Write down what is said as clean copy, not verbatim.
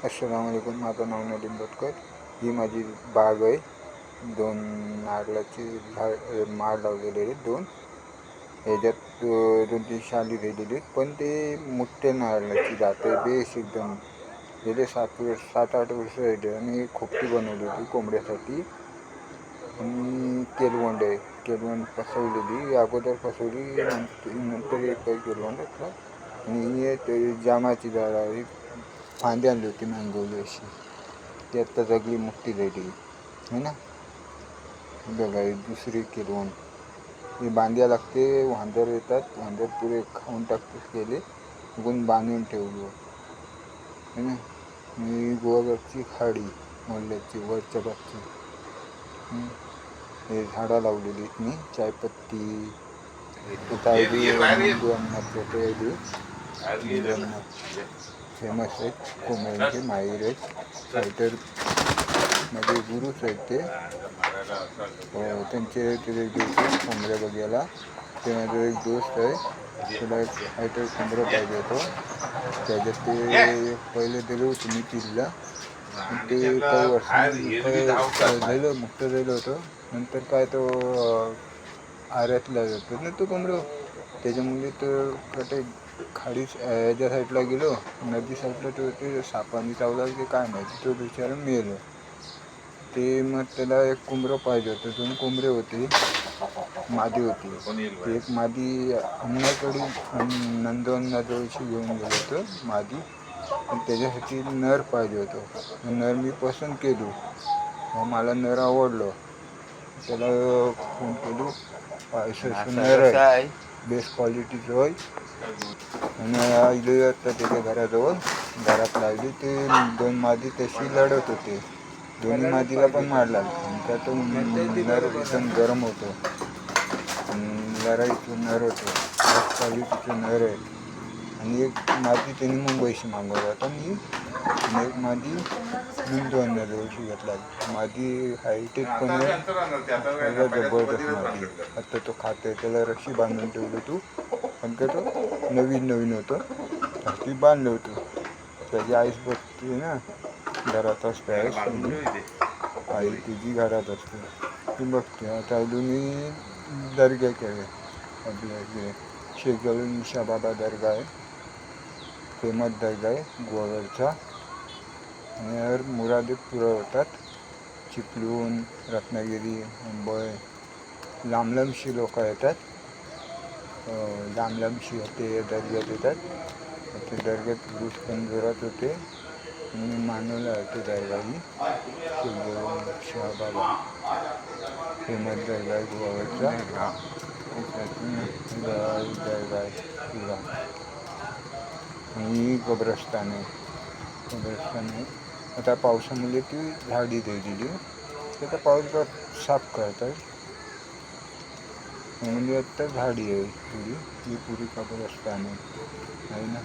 अस्सलाम वालेकुम. माझं नाव नदीम बोटकर. ही माझी बाग आहे. 2 नारळाची माळ लावलेले आहेत. 2 ह्याच्यात 2-3 शाली दिलेली आहेत, पण ते मोठ्या नारळाची जात आहे. बेस एकदम गेले 7-8 वर्ष झाले. आणि खोपटी बनवली होती कोंबड्यासाठी. आणि केलवंड आहे. केलवंड फसवलेली, अगोदर फसवली, नंतर एक केलवंड असलं. आणि हे जामाची झाड आहे. फांदी आणली होती मँगोची अशी, ती आत्ता जगली मोठी झाली है ना. बघा ही दुसरी केलवण, ही बांध्या लागते. वांदर येतात, वांदर पुरे खाऊन टाकतात. केले उगून बांधून ठेवलो है ना. ही गोवागरची खाडी मोल्याची वरच्या बाजची. हे झाडं लावलेली मी, चायपत्ती फेमस आहेत. कोंबड्यांचे माहेर आहेत. फायटर माझे गुरुच आहेत ते. त्यांचे ते कोंबड्या बघायला. ते माझा एक दोस्त आहे, त्याला एक फायटर कोंबडं पाहिजे होतं. त्याच्यात ते पहिले दिलं होतं मी तिला. ते काही वर्ष झालं मोठं झालं होतं. नंतर काय तो आऱ्यातला जातो ना तो कोंबडं, त्याच्यामुळे तर कटे खाडी ह्याच्या साईडला गेलो, नदी साईडला ते सापाने चावला की काय माहिती, तो बिचारा मेलं. ते मग त्याला एक कोंबडं पाहिजे होतं. 2 कोंबडे होते, मादी होती. ते एक मादी अंगणाकडे नंदवनाजवळशी घेऊन गेलो होतो मादी. त्याच्यासाठी नर पाहिजे होतं. नर मी पसंत केलो, मग मला नर आवडलं. त्याला फोन केलो, असं नर आहे, बेस्ट क्वालिटीचं आहे. आणि इथे आता त्याच्या घराजवळ घरात लागली. ते 2 मादी तशी लढत होते. दोन्ही मादीला पण मारला. त्यात नर एकदम गरम होतो, लढाईचं नर होतं, बेस्ट क्वालिटीचं नर आहे. आणि एक मादी त्यांनी मुंबईशी मागवला होता मी, आणि एक मादी नंदवनाजवळशी घेतला. मादी हायटेक पण आहे, जबरदस्त मादी. आता तो खातोय, त्याला रशी बांधून ठेवली तू, पण का तो नवीन होतं, ती बांधलं होतं. त्याची आईस बघते ना, घरात असते आईस, आई तुझी घरात असते, ती बघते. आता दोन्ही दर्गा केले आपल्या इकडे. शेगावून शाबाबा दर्गा आहे, फेमस दर्गा आहे गोवागरचा. आणि मुरादे पुरवतात. चिपळूण, रत्नागिरी, मुंबई लांबशी लोक येतात. लांबशी ते दर्ग्यात येतात. ते दर्ग्यात पुरुष पण जोरात होते. आणि मानवला होते दर्गा ही शहाबाबा, फेमस दर्गा आहे गोवागरचा. दर्गा आहे पुरा. आणि कब्रस्तान आहे. आता पावसामुळे ती झाडी दिली, त्याचा पाऊस साफ करतात. म्हणजे आता झाडी आहे पुरी, ही पुरी कब्रस्तान आहे ना.